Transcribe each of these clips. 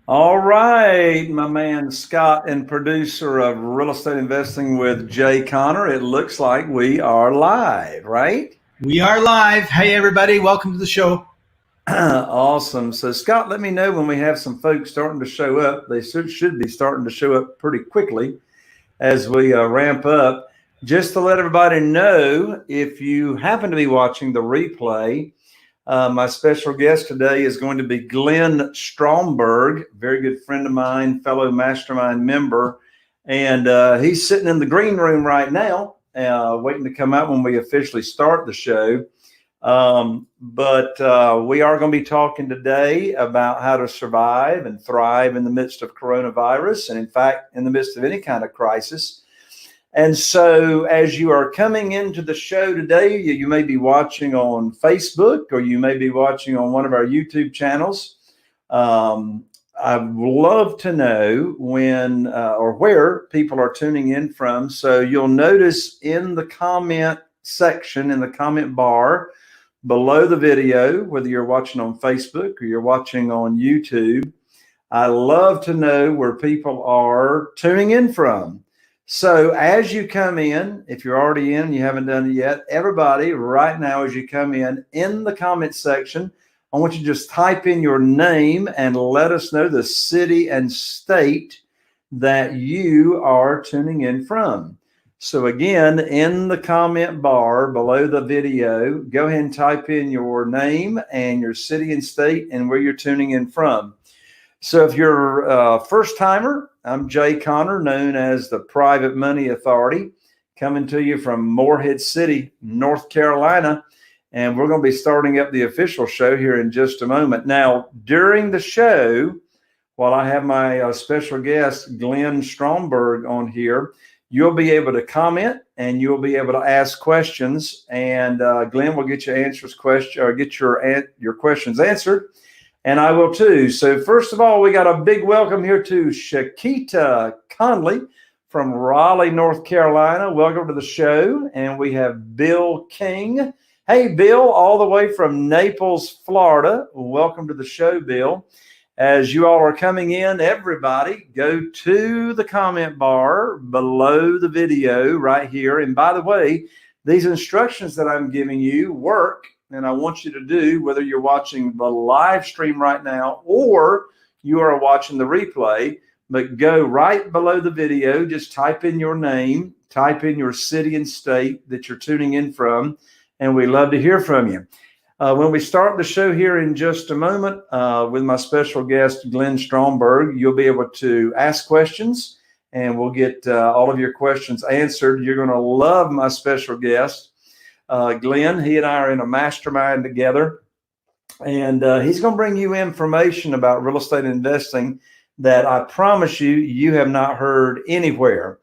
All right, my man Scott and producer of Real Estate Investing with Jay Connor. It looks like we are live, right? We are live. Hey, everybody. Welcome to the show. Awesome. So, Scott, let me know when we have some folks starting to show up. They should be starting to show up pretty quickly as we ramp up. Just to let everybody know, if you happen to be watching the replay, my special guest today is going to be Glenn Stromberg, very good friend of mine, fellow mastermind member. And he's sitting in the green room right now, waiting to come out when we officially start the show. But we are going to be talking today about how to survive and thrive in the midst of coronavirus, and in fact, in the midst of any kind of crisis. And so as you are coming into the show today, you may be watching on Facebook or you may be watching on one of our YouTube channels. I'd love to know when or where people are tuning in from. So you'll notice in the comment section, in the comment bar below the video, whether you're watching on Facebook or you're watching on YouTube, I love to know where people are tuning in from. So as you come in, if you're already in and you haven't done it yet, everybody right now as you come in the comment section, I want you to just type in your name and let us know the city and state that you are tuning in from. So again, in the comment bar below the video, go ahead and type in your name and your city and state and where you're tuning in from. So if you're a first timer, I'm Jay Connor, known as the Private Money Authority, coming to you from Morehead City, North Carolina. And we're going to be starting up the official show here in just a moment. Now, during the show, while I have my special guest, Glenn Stromberg, on here, you'll be able to comment and you'll be able to ask questions. And Glenn will get your your questions answered. And I will too. So first of all, we got a big welcome here to Shakita Conley from Raleigh, North Carolina. Welcome to the show. And we have Bill King. Hey, Bill, all the way from Naples, Florida. Welcome to the show, Bill. As you all are coming in, everybody go to the comment bar below the video right here. And by the way, these instructions that I'm giving you work. And I want you to do, whether you're watching the live stream right now or you are watching the replay, but go right below the video, just type in your name, type in your city and state that you're tuning in from, and we love to hear from you. When we start the show here in just a moment with my special guest, Glenn Stromberg, you'll be able to ask questions and we'll get all of your questions answered. You're going to love my special guest. Glenn, he and I are in a mastermind together, and he's going to bring you information about real estate investing that I promise you have not heard anywhere.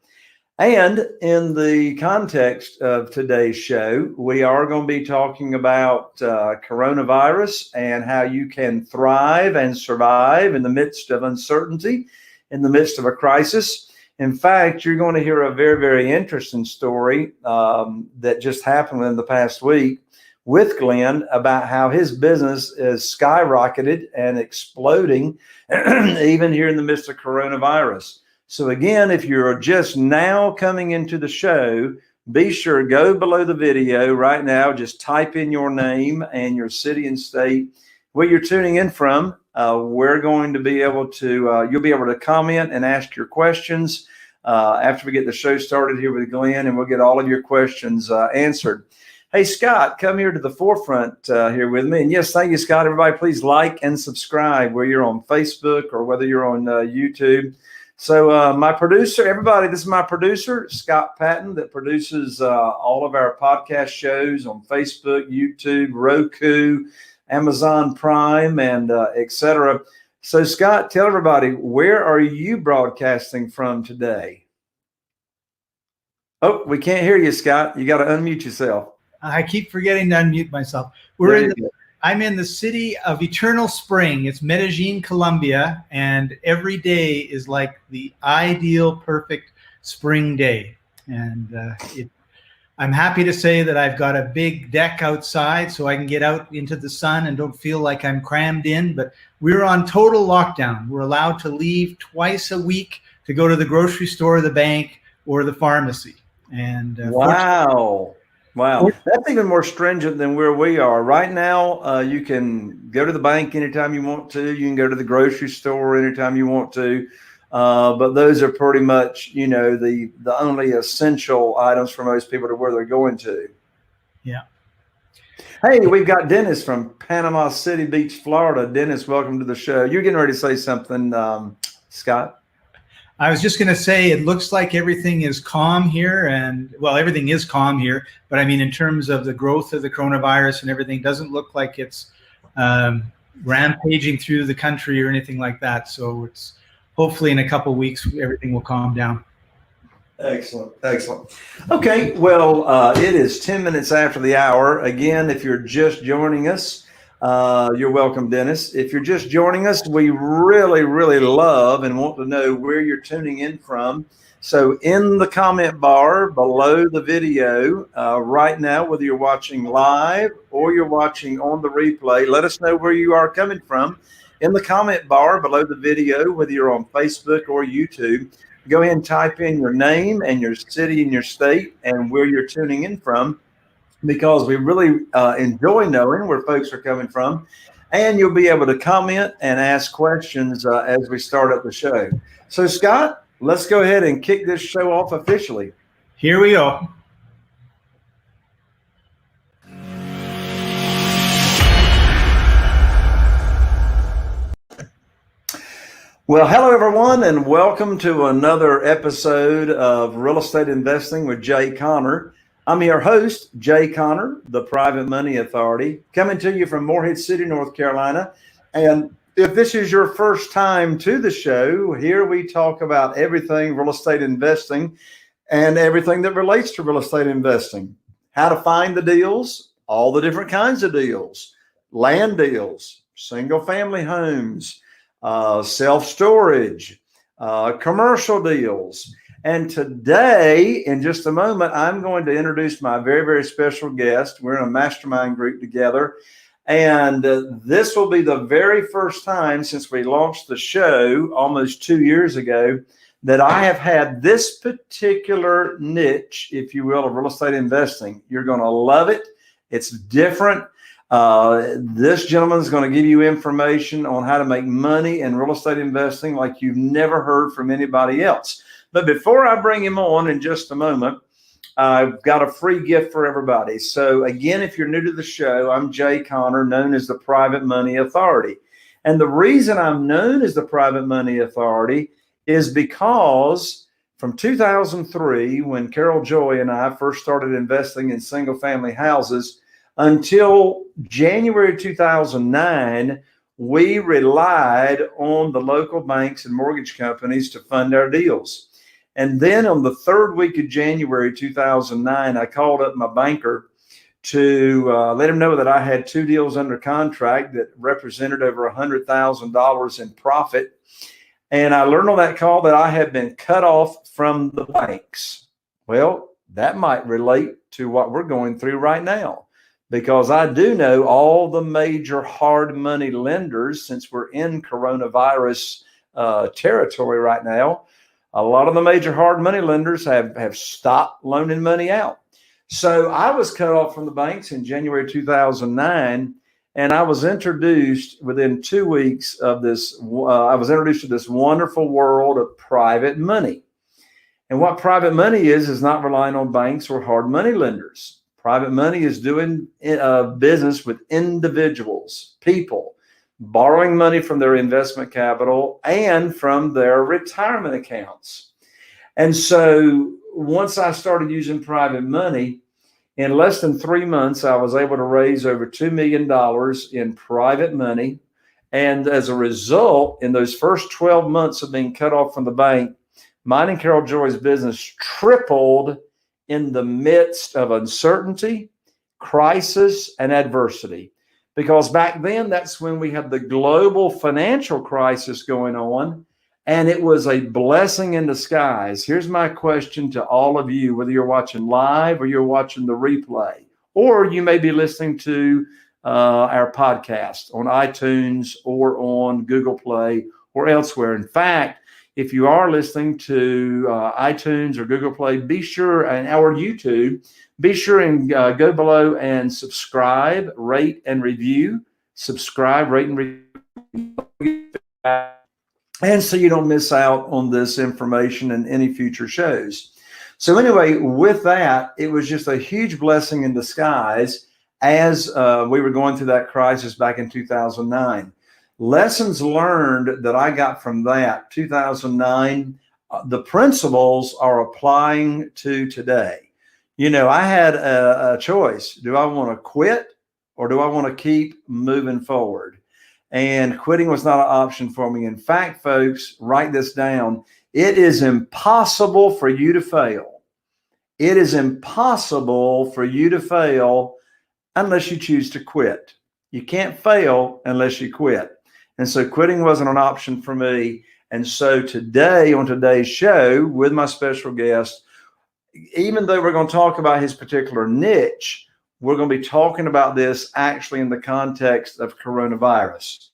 And in the context of today's show, we are going to be talking about coronavirus and how you can thrive and survive in the midst of uncertainty, in the midst of a crisis. In fact, you're going to hear a very, very interesting story that just happened in the past week with Glenn about how his business is skyrocketed and exploding even here in the midst of coronavirus. So again, if you're just now coming into the show, be sure to go below the video right now. Just type in your name and your city and state where you're tuning in from. We're going to be able to, you'll be able to comment and ask your questions after we get the show started here with Glenn, and we'll get all of your questions answered. Hey, Scott, come here to the forefront here with me. And yes, thank you, Scott. Everybody, please like and subscribe whether you're on Facebook or whether you're on YouTube. So my producer, everybody, this is my producer, Scott Patton, that produces all of our podcast shows on Facebook, YouTube, Roku, Amazon Prime, and et cetera. So, Scott, tell everybody, where are you broadcasting from today? Oh, we can't hear you, Scott. You got to unmute yourself. I keep forgetting to unmute myself. I'm in the city of Eternal Spring. It's Medellin, Colombia, and every day is like the ideal, perfect spring day. And I'm happy to say that I've got a big deck outside so I can get out into the sun and don't feel like I'm crammed in. But we're on total lockdown. We're allowed to leave twice a week to go to the grocery store, the bank, or the pharmacy. And wow. That's even more stringent than where we are right now. You can go to the bank anytime you want to. You can go to the grocery store anytime you want to. But those are pretty much, the only essential items for most people to where they're going to. Yeah. Hey, we've got Dennis from Panama City Beach, Florida. Dennis, welcome to the show. You're getting ready to say something, Scott? I was just going to say, it looks like everything is calm here, and everything is calm here. But I mean, in terms of the growth of the coronavirus and everything, doesn't look like it's rampaging through the country or anything like that. So it's hopefully in a couple of weeks, everything will calm down. Excellent. Okay, well, it is 10 minutes after the hour. Again, if you're just joining us, you're welcome, Dennis. If you're just joining us, we really, really love and want to know where you're tuning in from. So in the comment bar below the video right now, whether you're watching live or you're watching on the replay, let us know where you are coming from. In the comment bar below the video, whether you're on Facebook or YouTube, go ahead and type in your name and your city and your state and where you're tuning in from, because we really enjoy knowing where folks are coming from. And you'll be able to comment and ask questions as we start up the show. So, Scott, let's go ahead and kick this show off officially. Here we go. Well, hello, everyone, and welcome to another episode of Real Estate Investing with Jay Conner. I'm your host, Jay Conner, the Private Money Authority, coming to you from Morehead City, North Carolina. And if this is your first time to the show, here we talk about everything real estate investing and everything that relates to real estate investing. How to find the deals, all the different kinds of deals, land deals, single-family homes, self-storage, commercial deals. And today, in just a moment, I'm going to introduce my very, very special guest. We're in a mastermind group together. And this will be the very first time since we launched the show almost 2 years ago that I have had this particular niche, if you will, of real estate investing. You're going to love it. It's different. This gentleman is going to give you information on how to make money in real estate investing like you've never heard from anybody else. But before I bring him on in just a moment, I've got a free gift for everybody. So again, if you're new to the show, I'm Jay Conner, known as the Private Money Authority. And the reason I'm known as the Private Money Authority is because from 2003, when Carol Joy and I first started investing in single-family houses, until January 2009, we relied on the local banks and mortgage companies to fund our deals. And then on the third week of January 2009, I called up my banker to let him know that I had 2 deals under contract that represented over $100,000 in profit. And I learned on that call that I had been cut off from the banks. Well, that might relate to what we're going through right now, because I do know all the major hard money lenders, since we're in coronavirus territory right now. A lot of the major hard money lenders have stopped loaning money out. So I was cut off from the banks in January 2009, and I was introduced within 2 weeks of this. I was introduced to this wonderful world of private money. And what private money is not relying on banks or hard money lenders. Private money is doing business with individuals, people, borrowing money from their investment capital and from their retirement accounts. And so once I started using private money, in less than 3 months, I was able to raise over $2 million in private money. And as a result, in those first 12 months of being cut off from the bank, mine and Carol Joy's business tripled in the midst of uncertainty, crisis, and adversity. Because back then, that's when we had the global financial crisis going on. And it was a blessing in disguise. Here's my question to all of you, whether you're watching live or you're watching the replay, or you may be listening to our podcast on iTunes or on Google Play or elsewhere. In fact, if you are listening to iTunes or Google Play, be sure, and our YouTube, be sure and go below and subscribe, rate, and review. Subscribe, rate, and review. And so you don't miss out on this information and any future shows. So anyway, with that, it was just a huge blessing in disguise as we were going through that crisis back in 2009. Lessons learned that I got from that 2009, the principles are applying to today. You know, I had a choice. Do I want to quit or do I want to keep moving forward? And quitting was not an option for me. In fact, folks, write this down. It is impossible for you to fail. It is impossible for you to fail unless you choose to quit. You can't fail unless you quit. And so quitting wasn't an option for me. And so today, on today's show with my special guest, even though we're going to talk about his particular niche, we're going to be talking about this actually in the context of coronavirus.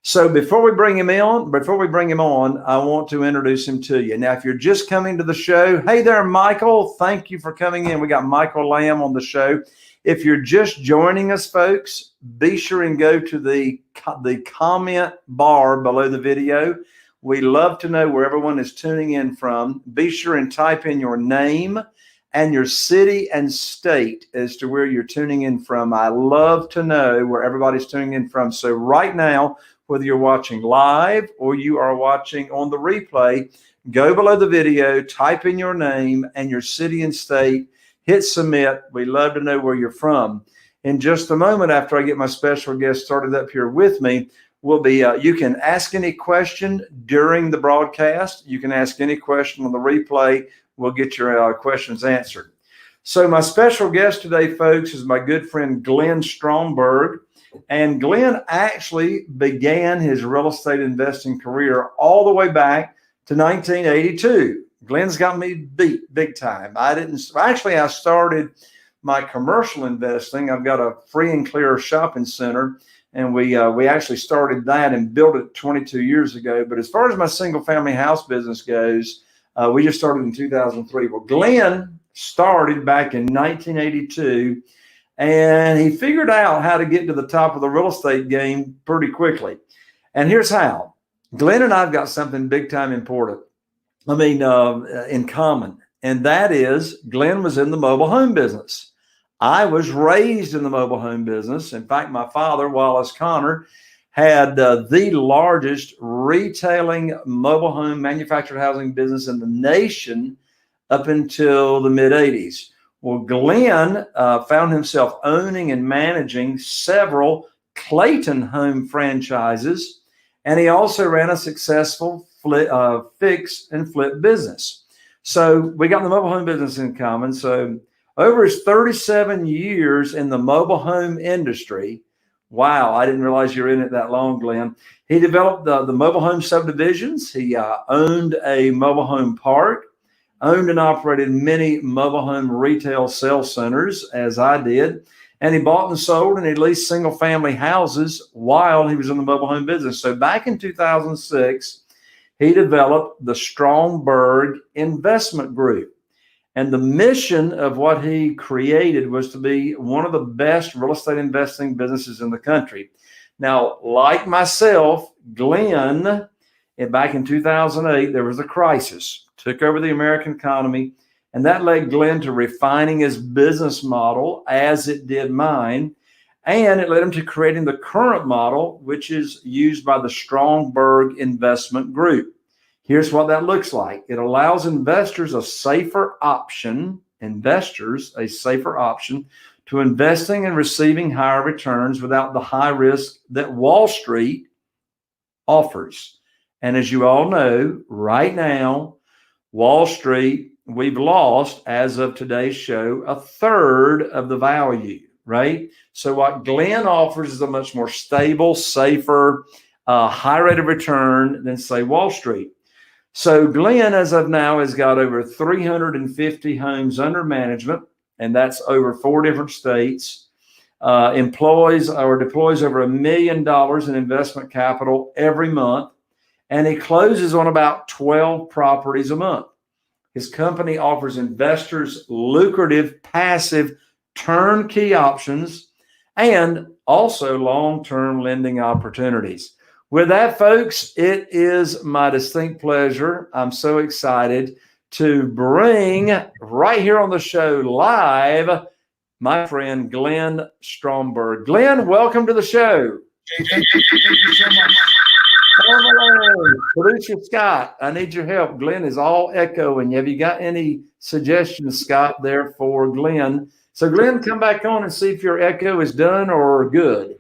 So before we bring him on, I want to introduce him to you. Now, if you're just coming to the show, hey there, Michael. Thank you for coming in. We got Michael Lamb on the show. If you're just joining us, folks, be sure and go to the comment bar below the video. We love to know where everyone is tuning in from. Be sure and type in your name and your city and state as to where you're tuning in from. I love to know where everybody's tuning in from. So right now, whether you're watching live or you are watching on the replay, go below the video, type in your name and your city and state, hit submit. We love to know where you're from. In just a moment, after I get my special guest started up here with me, you can ask any question during the broadcast. You can ask any question on the replay. We'll get your questions answered. So my special guest today, folks, is my good friend, Glenn Stromberg. And Glenn actually began his real estate investing career all the way back to 1982. Glenn's got me beat big time. I started my commercial investing. I've got a free and clear shopping center, and we actually started that and built it 22 years ago. But as far as my single family house business goes, we just started in 2003. Well, Glenn started back in 1982, and he figured out how to get to the top of the real estate game pretty quickly. And here's how. Glenn and I've got something big time important, in common. And that is Glenn was in the mobile home business. I was raised in the mobile home business. In fact, my father, Wallace Connor, had the largest retailing mobile home manufactured housing business in the nation up until the mid-'80s. Well, Glenn found himself owning and managing several Clayton home franchises, and he also ran a successful fix and flip business. So we got the mobile home business in common. So over his 37 years in the mobile home industry, wow, I didn't realize you were in it that long, Glenn. He developed the mobile home subdivisions. He owned a mobile home park, owned and operated many mobile home retail sales centers, as I did. And he bought and sold and he leased single family houses while he was in the mobile home business. So back in 2006, he developed the Stromberg Investment Group. And the mission of what he created was to be one of the best real estate investing businesses in the country. Now, like myself, Glenn, back in 2008, there was a crisis, took over the American economy, and that led Glenn to refining his business model as it did mine. And it led him to creating the current model, which is used by the Stromberg Investment Group. Here's what that looks like. It allows investors a safer option to investing and receiving higher returns without the high risk that Wall Street offers. And as you all know, right now, Wall Street, we've lost, as of today's show, a third of the value, right? So what Glenn offers is a much more stable, safer, high rate of return than, say, Wall Street. So Glenn, as of now, has got over 350 homes under management, and that's over 4 different states. Employs or deploys over $1 million in investment capital every month, and he closes on about 12 properties a month. His company offers investors lucrative passive turnkey options and also long-term lending opportunities. With that, folks, it is my distinct pleasure. I'm so excited to bring right here on the show live my friend Glenn Stromberg. Glenn, welcome to the show. Hey, thank you so much. Producer Scott, I need your help. Glenn is all echoing. Have you got any suggestions, Scott, there for Glenn? So, Glenn, come back on and see if your echo is done or good.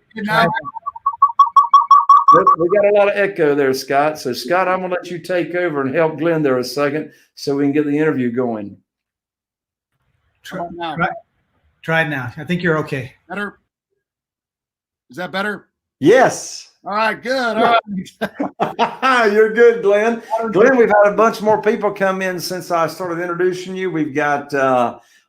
We got a lot of echo there, Scott. So, Scott, I'm going to let you take over and help Glenn there a second so we can get the interview going. Try now. Try it now. I think you're okay. Better? Is that better? Yes. All right, good. All right. You're good, Glenn. Glenn, we've had a bunch more people come in since I started introducing you. We've got,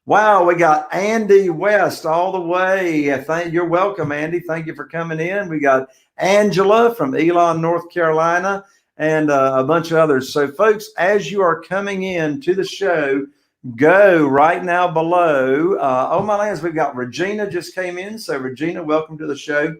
we got Andy West all the way. You're welcome, Andy. Thank you for coming in. We got Angela from Elon, North Carolina, and a bunch of others. So, folks, as you are coming in to the show, go right now below. Oh, my lands, we've got Regina just came in. So, Regina, welcome to the show.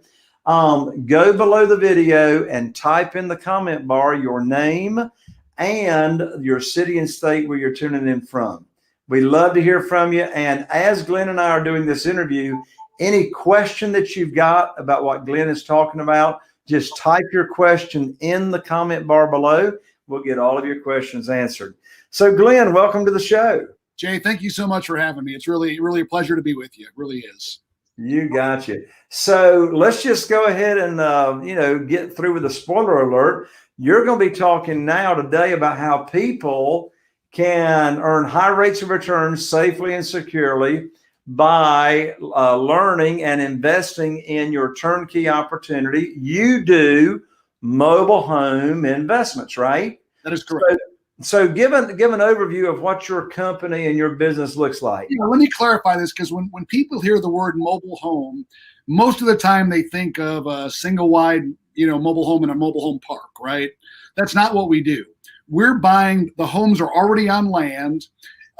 Go below the video and type in the comment bar your name and your city and state where you're tuning in from. We love to hear from you. And as Glenn and I are doing this interview, any question that you've got about what Glenn is talking about, just type your question in the comment bar below. We'll get all of your questions answered. So, Glenn, welcome to the show. Jay, thank you so much for having me. It's really, really a pleasure to be with you. It really is. You got you. So let's just go ahead and, get through with the spoiler alert. You're going to be talking now today about how people can earn high rates of return safely and securely by learning and investing in your turnkey opportunity. You do mobile home investments, right? That is correct. So give an overview of what your company and your business looks like. Let me clarify this, because when people hear the word mobile home, most of the time they think of a single wide, mobile home in a mobile home park, right? That's not what we do. We're buying, the homes are already on land.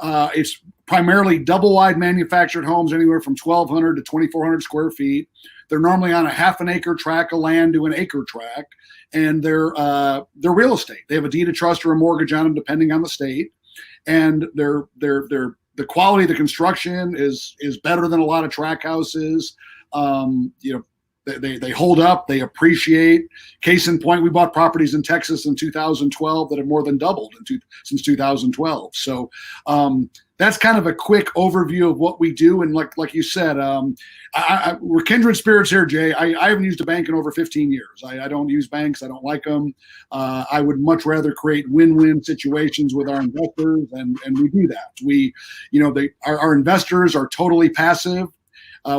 It's primarily double wide manufactured homes, anywhere from 1,200 to 2,400 square feet. They're normally on a half an acre tract of land to an acre tract, and they're real estate. They have a deed of trust or a mortgage on them, depending on the state, and the quality of the construction is better than a lot of tract houses. They hold up, they appreciate. Case in point, we bought properties in Texas in 2012 that have more than doubled since 2012. So that's kind of a quick overview of what we do. And like you said, we're kindred spirits here, Jay. I haven't used a bank in over 15 years. I don't use banks. I don't like them. I would much rather create win-win situations with our investors, and we do that. Our investors are totally passive.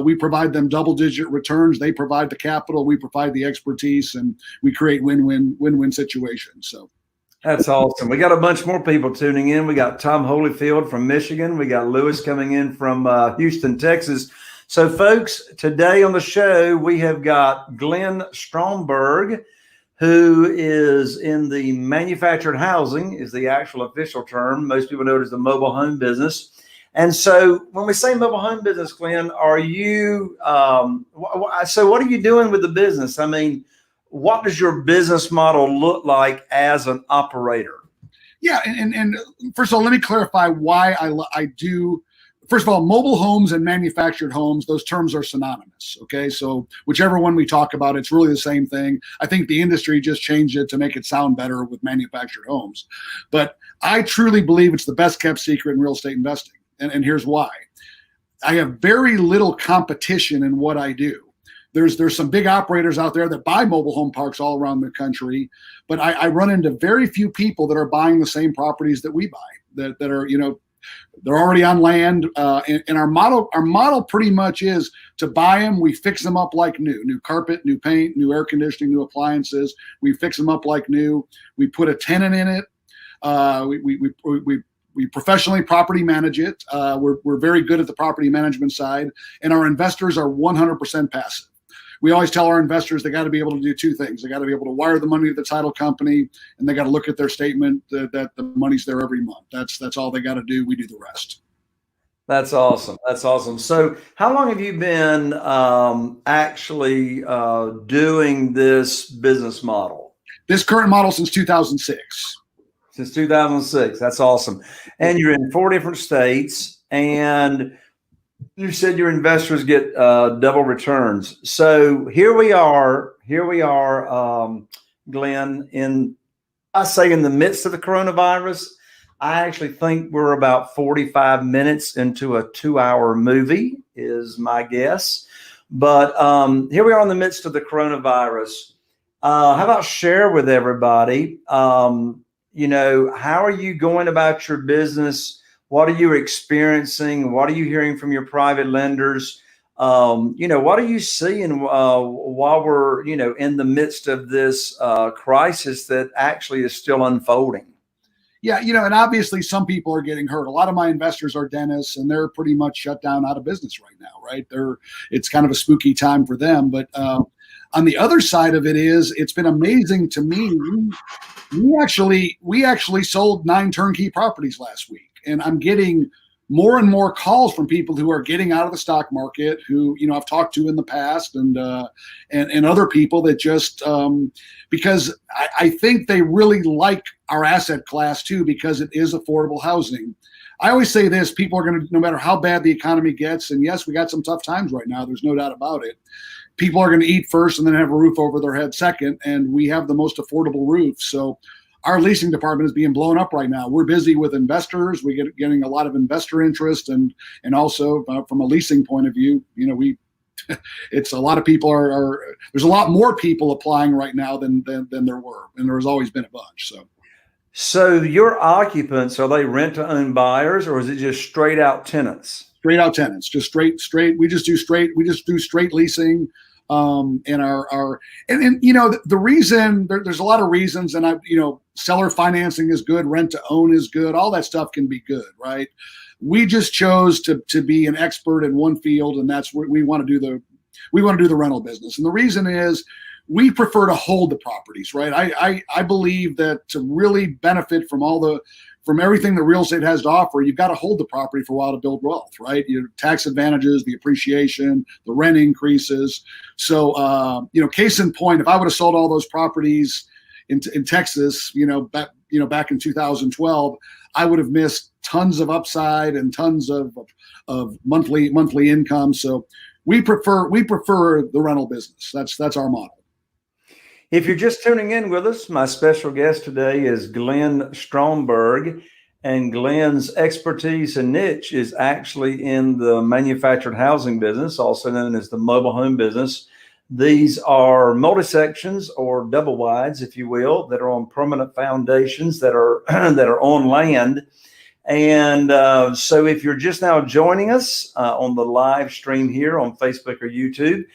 We provide them double-digit returns. They provide the capital. We provide the expertise, and we create win-win situations. So that's awesome. We got a bunch more people tuning in. We got Tom Holyfield from Michigan. We got Lewis coming in from Houston, Texas. So, folks, today on the show we have got Glenn Stromberg, who is in the manufactured housing, is the actual official term. Most people know it as the mobile home business. And so when we say mobile home business, Glenn, are you, so what are you doing with the business? I mean, what does your business model look like as an operator? Yeah. And first of all, let me clarify why I do. First of all, mobile homes and manufactured homes, those terms are synonymous. Okay. So whichever one we talk about, it's really the same thing. I think the industry just changed it to make it sound better with manufactured homes. But I truly believe it's the best kept secret in real estate investing. And here's why. I have very little competition in what I do. There's some big operators out there that buy mobile home parks all around the country, but I run into very few people that are buying the same properties that we buy, that are, they're already on land. And our model pretty much is to buy them. We fix them up like new carpet, new paint, new air conditioning, new appliances. We fix them up like new. We put a tenant in it. We professionally property manage it. We're very good at the property management side, and our investors are 100% passive. We always tell our investors they got to be able to do two things. They got to be able to wire the money to the title company, and they got to look at their statement that the money's there every month. That's all they got to do. We do the rest. That's awesome. That's awesome. So how long have you been actually doing this business model? This current model since 2006. Since 2006. That's awesome. And you're in 4 different states, and you said your investors get double returns. So here we are, Glenn, in the midst of the coronavirus. I actually think we're about 45 minutes into a 2-hour movie, is my guess. But here we are in the midst of the coronavirus. How about share with everybody, how are you going about your business? What are you experiencing? What are you hearing from your private lenders? What are you seeing while we're, in the midst of this crisis that actually is still unfolding? Yeah, and obviously some people are getting hurt. A lot of my investors are dentists, and they're pretty much shut down out of business right now, right? It's kind of a spooky time for them. But on the other side of it it's been amazing to me. We actually sold 9 turnkey properties last week, and I'm getting more and more calls from people who are getting out of the stock market, who I've talked to in the past, and other people that just because I think they really like our asset class too, because it is affordable housing. I always say this: people are going to, no matter how bad the economy gets, and yes, we got some tough times right now, there's no doubt about it. People are going to eat first and then have a roof over their head second, and we have the most affordable roof. So our leasing department is being blown up right now. We're busy with investors. We getting a lot of investor interest, and also from a leasing point of view, it's a lot of people there's a lot more people applying right now than there were, and there's always been a bunch. So your occupants, are they rent to own buyers, or is it just straight out tenants? Straight out tenants, just straight. We just do straight leasing. And the reason there's a lot of reasons, and seller financing is good, rent to own is good, all that stuff can be good, right? We just chose to be an expert in one field, and that's what we want to do. We want to do the rental business, and the reason is we prefer to hold the properties, right? I believe that to really benefit from everything that real estate has to offer, you've got to hold the property for a while to build wealth, right? Your tax advantages, the appreciation, the rent increases. So, case in point, if I would have sold all those properties in Texas, back in 2012, I would have missed tons of upside and tons of monthly income. So we prefer the rental business. That's our model. If you're just tuning in with us, my special guest today is Glenn Stromberg, and Glenn's expertise and niche is actually in the manufactured housing business, also known as the mobile home business. These are multi-sections, or double wides, if you will, that are on permanent foundations that are on land. And so if you're just now joining us on the live stream here on Facebook or YouTube,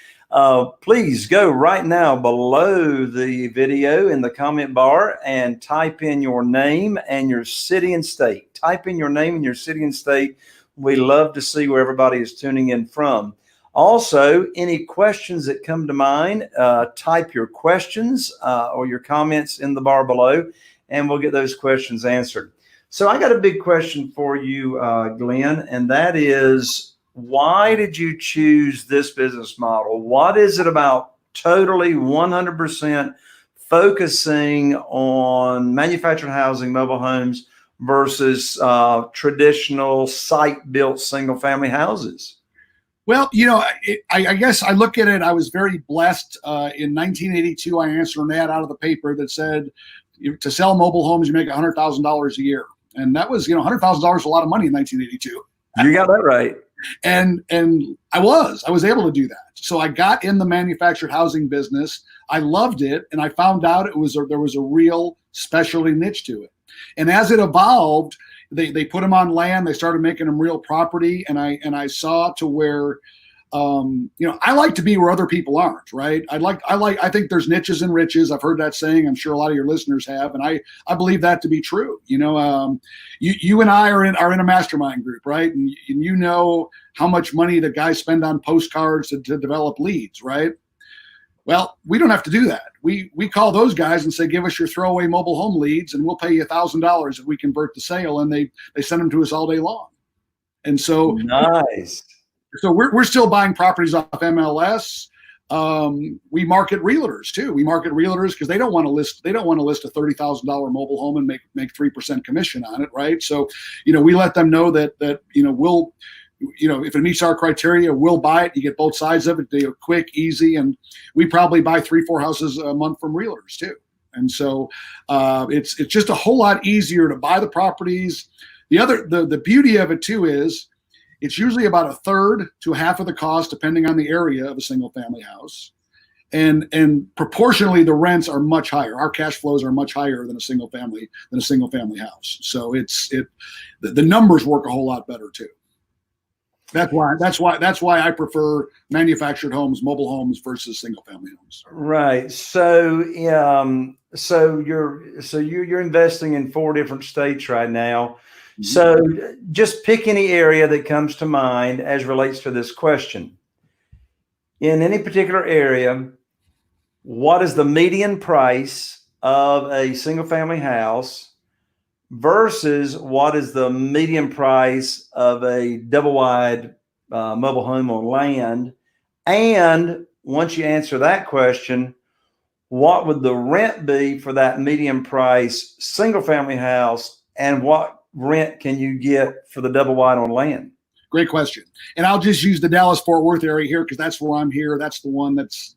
please go right now below the video in the comment bar and type in your name and your city and state. Type in your name and your city and state. We love to see where everybody is tuning in from. Also, any questions that come to mind, type your questions or your comments in the bar below, and we'll get those questions answered. So I got a big question for you, Glenn, and that is, why did you choose this business model? What is it about totally 100% focusing on manufactured housing, mobile homes versus traditional site-built single-family houses? Well, I guess I look at it, I was very blessed. In 1982, I answered an ad out of the paper that said, to sell mobile homes, you make $100,000 a year. And that was, $100,000 is a lot of money in 1982. You got that right. And I was able to do that. So I got in the manufactured housing business. I loved it. And I found out there was a real specialty niche to it. And as it evolved, they put them on land. They started making them real property. And I saw to where I like to be where other people aren't, right? I think there's niches and riches. I've heard that saying. I'm sure a lot of your listeners have, and I believe that to be true. You and I are in a mastermind group, right? And you know how much money the guys spend on postcards to develop leads, right? Well, we don't have to do that. We call those guys and say, give us your throwaway mobile home leads, and we'll pay you $1,000 if we convert the sale, and they send them to us all day long. And so nice. So we're still buying properties off MLS. We market realtors too. We market realtors because they don't want to list a $30,000 mobile home and make 3% commission on it, right? So, we let them know that we'll, if it meets our criteria, we'll buy it. You get both sides of it. They're quick, easy, and we probably buy 3-4 houses a month from realtors too. And so it's just a whole lot easier to buy the properties. The beauty of it too is it's usually about a third to half of the cost, depending on the area of a single family house. And proportionally, the rents are much higher. Our cash flows are much higher than a single family house. So the numbers work a whole lot better too. That's why I prefer manufactured homes, mobile homes versus single family homes. Right. So you're investing in 4 different states right now. Mm-hmm. So just pick any area that comes to mind as relates to this question. In any particular area, what is the median price of a single family house versus what is the median price of a double wide mobile home on land? And once you answer that question, what would the rent be for that median price single family house, and what rent can you get for the double wide on land? Great question. And I'll just use the Dallas-Fort Worth area here because that's where I'm here. That's the one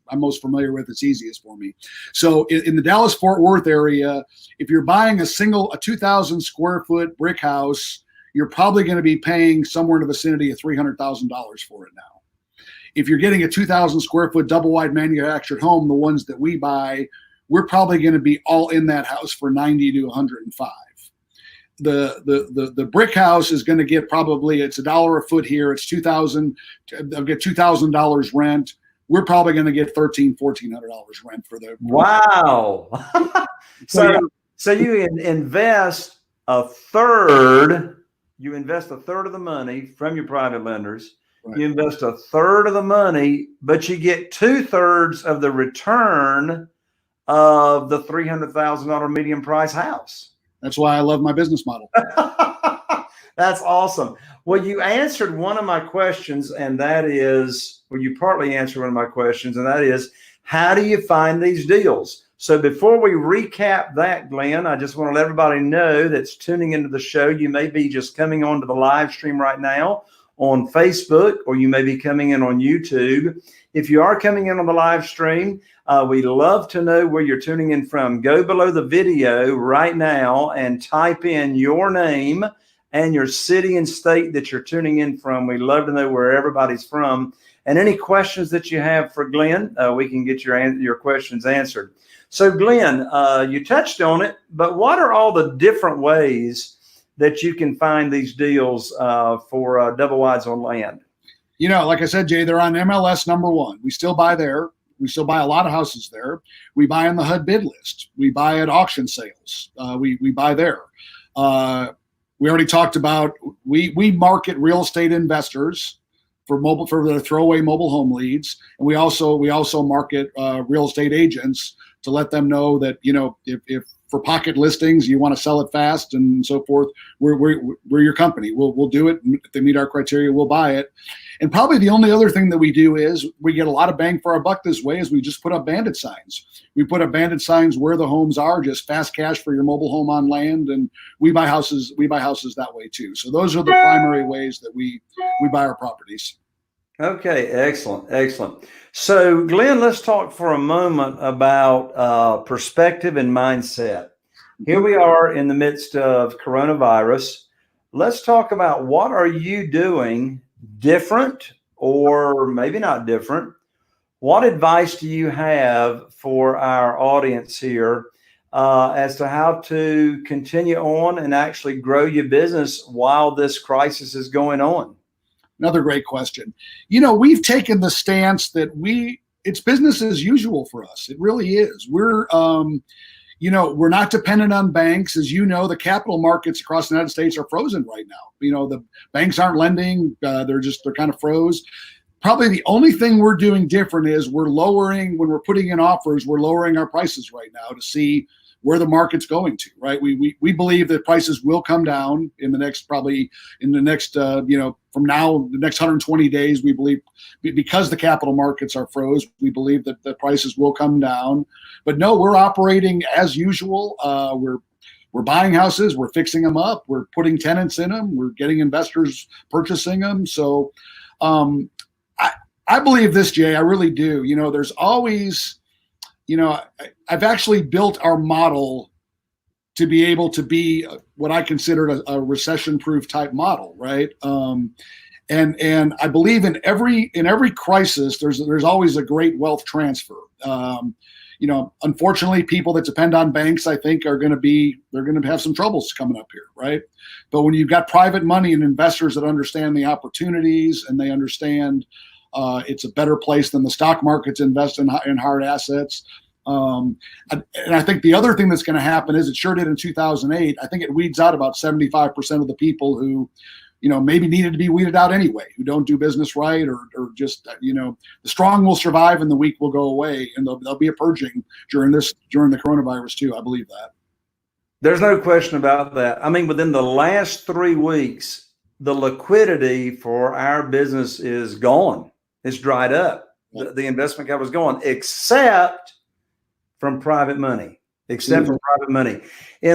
I'm most familiar with. It's easiest for me. So in the Dallas-Fort Worth area, if you're buying a 2,000 square foot brick house, you're probably going to be paying somewhere in the vicinity of $300,000 for it now. If you're getting a 2,000 square foot double wide manufactured home, the ones that we buy, we're probably going to be all in that house for 90 to 105. The brick house is going to get it's $1 a foot here. It's $2,000. They'll get $2,000 rent. We're probably going to get $1,400 rent for the. Wow. So you invest a third. You invest a third of the money from your private lenders. Right. You invest a third of the money, but you get 2/3 of the return of the $300,000 median price house. That's why I love my business model. That's awesome. Well, you answered one of my questions, and that is, you partly answered one of my questions, and that is, how do you find these deals? So before we recap that, Glenn, I just want to let everybody know that's tuning into the show, you may be just coming onto the live stream right now on Facebook, or you may be coming in on YouTube. If you are coming in on the live stream, we'd love to know where you're tuning in from. Go below the video right now and type in your name and your city and state that you're tuning in from. We'd love to know where everybody's from. And any questions that you have for Glenn, we can get your questions answered. So Glenn, you touched on it, but what are all the different ways that you can find these deals for double wides on land? Like I said, Jay, they're on MLS #1. We still buy there. We still buy a lot of houses there. We buy on the HUD bid list. We buy at auction sales. We buy there. We already talked about, we market real estate investors for the throwaway mobile home leads. And we also market real estate agents to let them know that, if for pocket listings, you want to sell it fast and so forth, we're your company. We'll do it. If they meet our criteria, we'll buy it. And probably the only other thing that we do is we get a lot of bang for our buck this way is we just put up bandit signs. We put up bandit signs where the homes are, just fast cash for your mobile home on land. And we buy houses that way too. So those are the primary ways that we buy our properties. Okay, excellent. So Glenn, let's talk for a moment about perspective and mindset. Here we are in the midst of coronavirus. Let's talk about, what are you doing different, or maybe not different? What advice do you have for our audience here as to how to continue on and actually grow your business while this crisis is going on? Another great question. We've taken the stance that it's business as usual for us. It really is. We're not dependent on banks. As the capital markets across the United States are frozen right now. The banks aren't lending. They're kind of froze. Probably the only thing we're doing different is when we're putting in offers, we're lowering our prices right now to see where the market's going to, right? We believe that prices will come down from now, the next 120 days, we believe, because the capital markets are froze, we believe that the prices will come down. But no, we're operating as usual. We're buying houses, we're fixing them up, we're putting tenants in them, we're getting investors purchasing them. So I believe this, Jay, I really do. There's always, I've actually built our model to be able to be what I consider a recession-proof type model, right? And I believe in every crisis, there's always a great wealth transfer. Unfortunately, people that depend on banks, I think, they're going to have some troubles coming up here, right? But when you've got private money and investors that understand the opportunities and they understand it's a better place than the stock market to invest in hard assets. And I think the other thing that's going to happen is, it sure did in 2008, I think it weeds out about 75% of the people who, maybe needed to be weeded out anyway, who don't do business right, or just, the strong will survive and the weak will go away. And there'll be a purging during the coronavirus too. I believe that. There's no question about that. I mean, within the last 3 weeks, the liquidity for our business is gone. It's dried up. The investment capital is gone, except from private money. In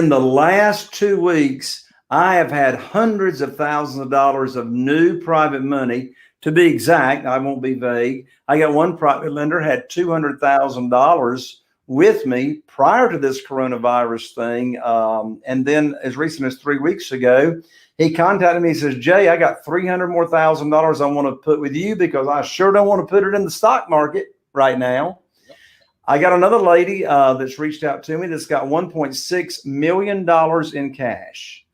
the last 2 weeks, I have had hundreds of thousands of dollars of new private money. To be exact, I won't be vague. I got one private lender had $200,000 with me prior to this coronavirus thing. And then as recent as 3 weeks ago, he contacted me. He says, Jay, I got $300,000 more I want to put with you because I sure don't want to put it in the stock market right now. I got another lady that's reached out to me that's got $1.6 million in cash,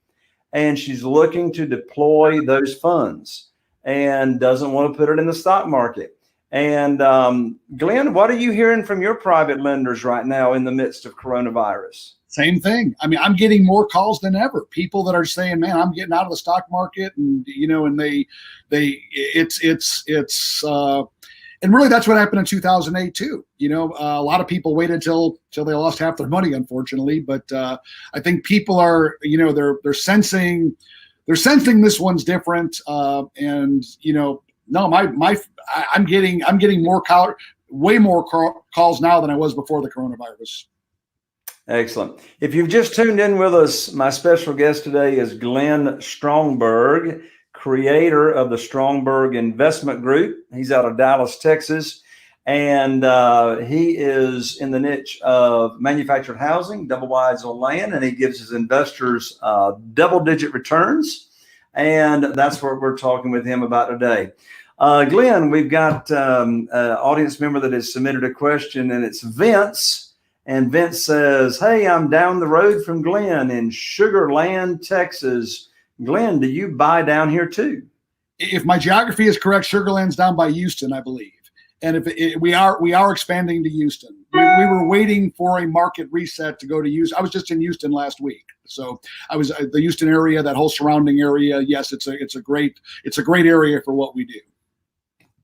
and she's looking to deploy those funds and doesn't want to put it in the stock market. And Glenn, what are you hearing from your private lenders right now in the midst of coronavirus? Same thing. I mean, I'm getting more calls than ever. People that are saying, "Man, I'm getting out of the stock market," and and really that's what happened in 2008 too. A lot of people waited till they lost half their money, unfortunately. But I think people are, they're sensing this one's different. And no, I'm getting way more calls now than I was before the coronavirus. Excellent. If you've just tuned in with us, my special guest today is Glenn Stromberg, creator of the Stromberg Investment Group. He's out of Dallas, Texas, and he is in the niche of manufactured housing, double wides on land, and he gives his investors double-digit returns, and that's what we're talking with him about today. Glenn, we've got an audience member that has submitted a question, and it's Vince. And Vince says, hey, I'm down the road from Glenn in Sugar Land, Texas. Glenn, do you buy down here too? If my geography is correct, Sugar Land's down by Houston, I believe. And we are expanding to Houston. We were waiting for a market reset to go to Houston. I was just in Houston last week. So I was the Houston area, that whole surrounding area. Yes, it's a great area for what we do.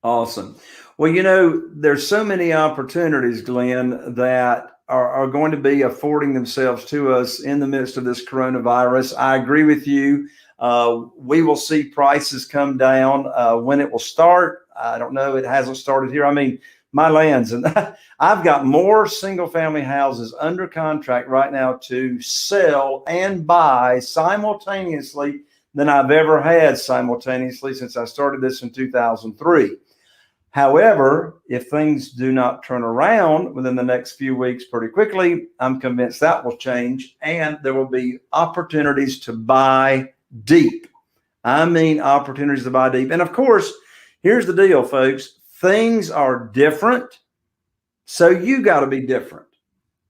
Awesome. Well, there's so many opportunities, Glenn, that are going to be affording themselves to us in the midst of this coronavirus. I agree with you. We will see prices come down. When it will start, I don't know. It hasn't started here. I mean, my lands, and I've got more single family houses under contract right now to sell and buy simultaneously than I've ever had simultaneously since I started this in 2003. However, if things do not turn around within the next few weeks pretty quickly, I'm convinced that will change and there will be opportunities to buy deep. I mean, opportunities to buy deep. And of course, here's the deal, folks. Things are different. So you got to be different.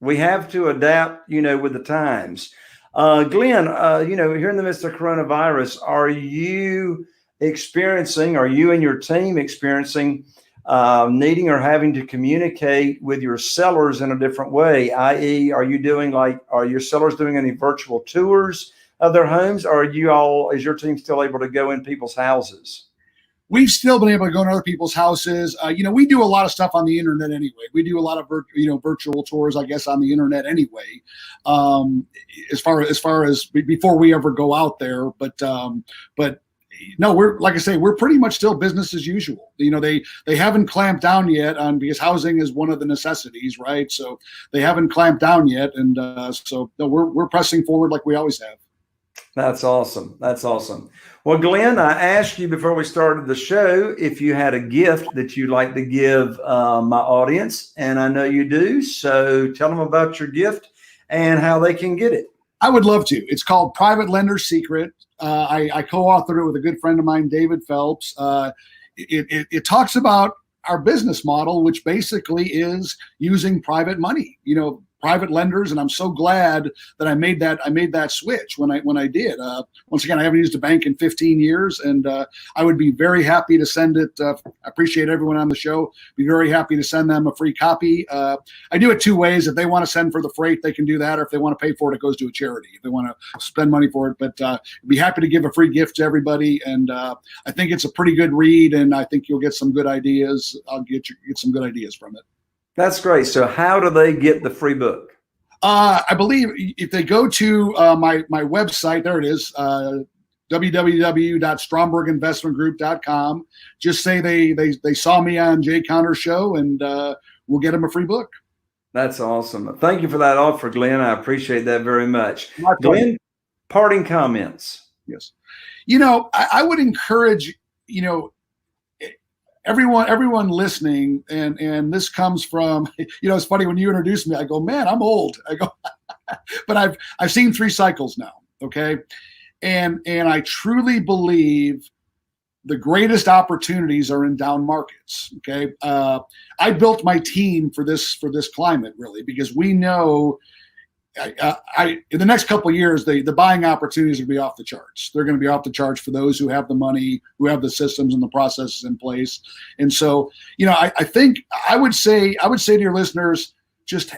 We have to adapt, with the times. Glenn, here in the midst of coronavirus, are you experiencing, are you and your team experiencing needing or having to communicate with your sellers in a different way? I.e., are your sellers doing any virtual tours of their homes, or is your team still able to go in people's houses? We've still been able to go to other people's houses. We do a lot of stuff on the internet anyway. We do a lot of virtual tours, I guess, on the internet anyway. As far as before we ever go out there, but no, we're pretty much still business as usual. They haven't clamped down yet because housing is one of the necessities, right? So they haven't clamped down yet, and so no, we're pressing forward like we always have. That's awesome. That's awesome. Well, Glenn, I asked you before we started the show if you had a gift that you'd like to give my audience, and I know you do. So tell them about your gift and how they can get it. I would love to. It's called Private Lender's Secret. I co-authored it with a good friend of mine, David Phelps. It talks about our business model, which basically is using private money. Private lenders, and I'm so glad that I made that switch when I did. Once again, I haven't used a bank in 15 years, and I would be very happy to send it. I appreciate everyone on the show. Be very happy to send them a free copy. I do it two ways. If they want to send for the freight, they can do that, or if they want to pay for it, it goes to a charity. If they want to spend money for it, but I'd be happy to give a free gift to everybody. And I think it's a pretty good read, and I think you'll get some good ideas. I'll get some good ideas from it. That's great. So how do they get the free book? I believe if they go to my website, there it is, www.stromberginvestmentgroup.com. Just say they saw me on Jay Conner's show, and we'll get them a free book. That's awesome. Thank you for that offer, Glenn. I appreciate that very much. Glenn, parting comments. Yes. I would encourage, everyone listening, and this comes from, it's funny when you introduced me, I go, man, I'm old. I go, but I've seen 3 cycles now. Okay. And I truly believe the greatest opportunities are in down markets. Okay. I built my team for this climate, really, because we know in the next couple of years, the buying opportunities will be off the charts. They're going to be off the charts for those who have the money, who have the systems and the processes in place. And so, I think I would say to your listeners, just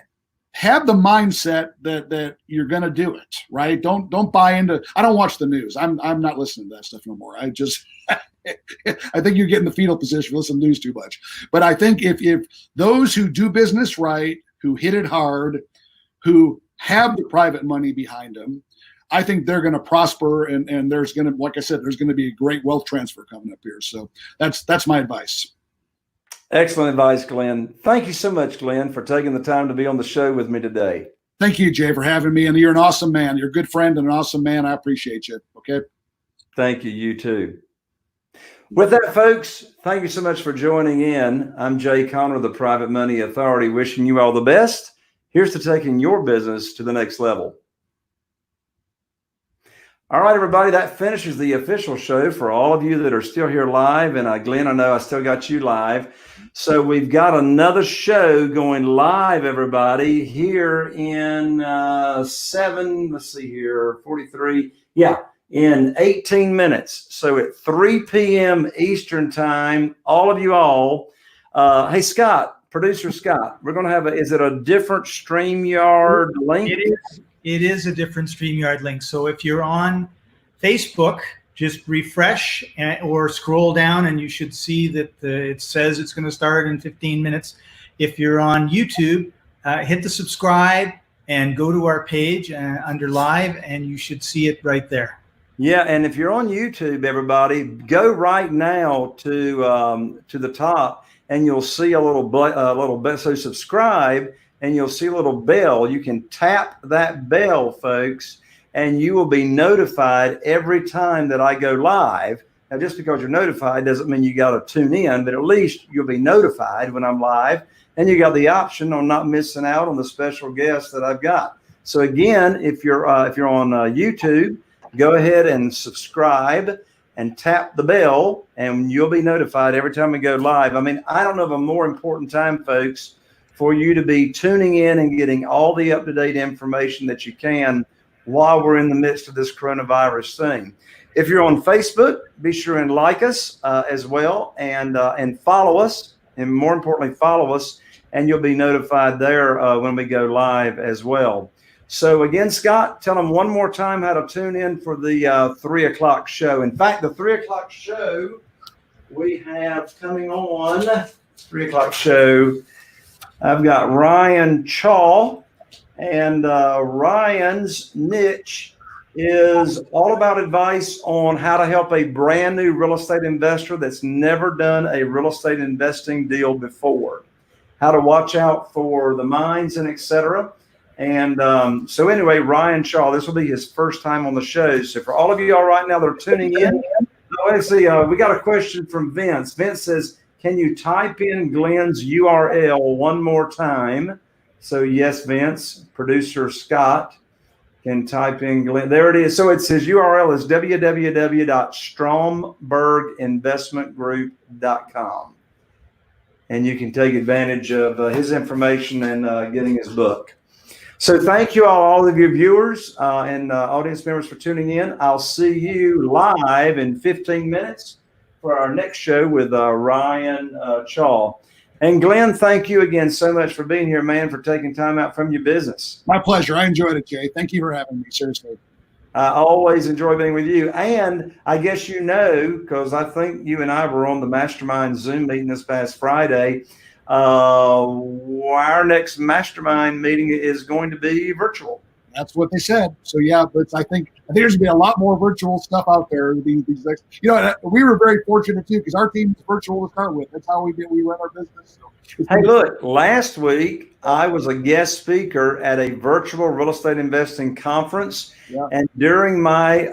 have the mindset that you're going to do it, right? Don't buy into. I don't watch the news. I'm not listening to that stuff no more. I think you're getting the fetal position for listening to news too much. But I think if those who do business right, who hit it hard, who have the private money behind them, I think they're going to prosper, and there's going to, like I said, there's going to be a great wealth transfer coming up here. So that's my advice. Excellent advice, Glenn. Thank you so much, Glenn, for taking the time to be on the show with me today. Thank you, Jay, for having me. And you're an awesome man. You're a good friend and an awesome man. I appreciate you. Okay. Thank you. You too. With that, folks, thank you so much for joining in. I'm Jay Conner, the Private Money Authority, wishing you all the best. Here's to taking your business to the next level. All right, everybody, that finishes the official show for all of you that are still here live. And Glenn, I know I still got you live. So we've got another show going live, everybody, here in 43. Yeah, in 18 minutes. So at 3 p.m. Eastern time, all of you all. Hey, Scott. Producer Scott, we're going to have is it a different StreamYard link? It is a different StreamYard link. So if you're on Facebook, just refresh or scroll down and you should see that it says it's going to start in 15 minutes. If you're on YouTube, hit the subscribe and go to our page under live, and you should see it right there. Yeah, and if you're on YouTube, everybody, go right now to the top. And you'll see a little bell. So subscribe, and you'll see a little bell. You can tap that bell, folks, and you will be notified every time that I go live. Now, just because you're notified doesn't mean you got to tune in, but at least you'll be notified when I'm live, and you got the option on not missing out on the special guests that I've got. So again, if you're on YouTube, go ahead and subscribe and tap the bell, and you'll be notified every time we go live. I mean, I don't know of a more important time, folks, for you to be tuning in and getting all the up-to-date information that you can while we're in the midst of this coronavirus thing. If you're on Facebook, be sure and like us as well, and follow us, and more importantly, follow us, and you'll be notified there when we go live as well. So again, Scott, tell them one more time how to tune in for the 3 o'clock show. In fact, the 3 o'clock show we have coming on, 3 o'clock show, I've got Ryan Chaw, and Ryan's niche is all about advice on how to help a brand new real estate investor that's never done a real estate investing deal before, how to watch out for the mines and etc. And so anyway, Ryan Shaw, this will be his first time on the show. So for all of you all right now that are tuning in, let's see, we got a question from Vince. Vince says, can you type in Glenn's URL one more time? So yes, Vince, producer Scott can type in Glenn. There it is. So it's his URL is www.stromberginvestmentgroup.com. And you can take advantage of his information and getting his book. So thank you all of your viewers and audience members for tuning in. I'll see you live in 15 minutes for our next show with Ryan Chaw. And Glenn, thank you again so much for being here, man, for taking time out from your business. My pleasure. I enjoyed it, Jay. Thank you for having me. Seriously. I always enjoy being with you. And I guess you know, because I think you and I were on the Mastermind Zoom meeting this past Friday, our next Mastermind meeting is going to be virtual. That's what they said. So yeah, but I think there's gonna be a lot more virtual stuff out there. These next, you know, we were very fortunate too because our team is virtual to start with. That's how we run our business. So hey, look, last week I was a guest speaker at a virtual real estate investing conference, and during my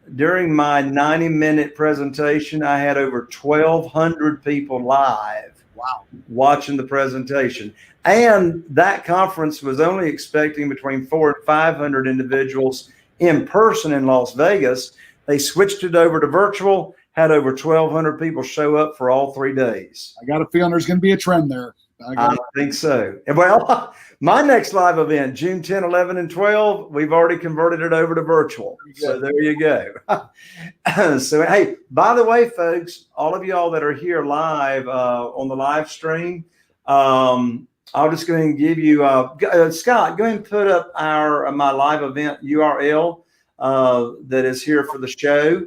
90-minute presentation, I had over 1,200 people live. Wow, watching the presentation. And that conference was only expecting between 400 and 500 individuals in person in Las Vegas. They switched it over to virtual, had over 1,200 people show up for all 3 days. I got a feeling there's going to be a trend there. I think so. Well, my next live event, June 10, 11, and 12, we've already converted it over to virtual. So there you go. So, hey, by the way, folks, all of y'all that are here live on the live stream, I'll just go ahead and give you, Scott, go ahead and put up my live event URL that is here for the show.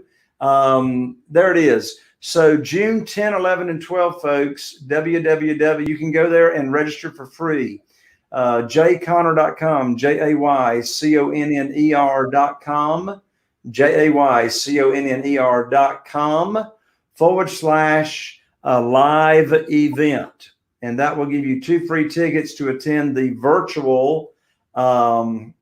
There it is. So June 10, 11, and 12, folks, you can go there and register for free. jayconner.com, JAYCONNER.com, JAYCONNER.com/live event. And that will give you 2 free tickets to attend the virtual live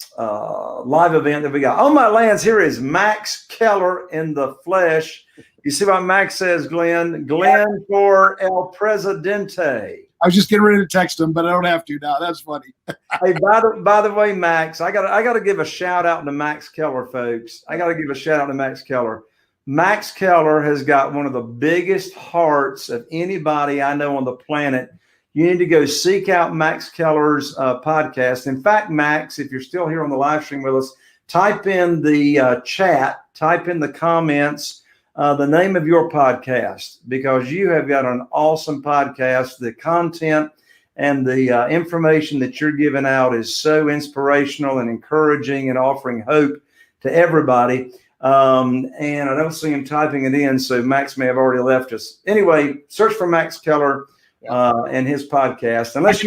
event that we got. On my lands, here is Max Keller in the flesh. You see what Max says, Glenn? Glenn for El Presidente. I was just getting ready to text him, but I don't have to now. That's funny. Hey, by the way, Max, I gotta give a shout out to Max Keller, folks. I gotta give a shout out to Max Keller. Max Keller has got one of the biggest hearts of anybody I know on the planet. You need to go seek out Max Keller's podcast. In fact, Max, if you're still here on the live stream with us, type in the chat, type in the comments, the name of your podcast, because you have got an awesome podcast. The content and the information that you're giving out is so inspirational and encouraging and offering hope to everybody. And I don't see him typing it in, so Max may have already left us. Anyway, search for Max Keller and his podcast. Unless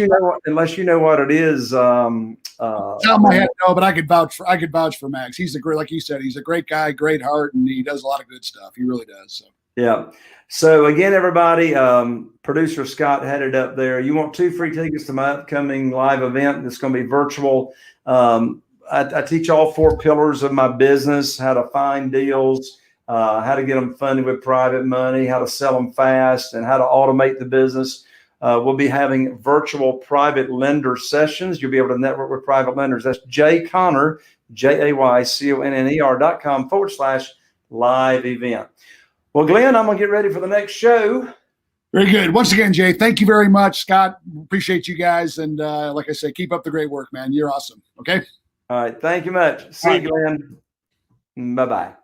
you know what it is. Top of my head, no, but I could vouch for Max. He's a great, like you said, he's a great guy, great heart, and he does a lot of good stuff. He really does. So yeah. So again, everybody, producer Scott had it up there. You want 2 free tickets to my upcoming live event that's going to be virtual. I teach all 4 pillars of my business: how to find deals, how to get them funded with private money, how to sell them fast, and how to automate the business. We'll be having virtual private lender sessions. You'll be able to network with private lenders. That's Jay Conner, JAYCONNER.com/live event. Well, Glenn, I'm going to get ready for the next show. Very good. Once again, Jay, thank you very much. Scott, appreciate you guys. And like I said, keep up the great work, man. You're awesome. Okay. All right. Thank you much. See you, Glenn. Bye-bye.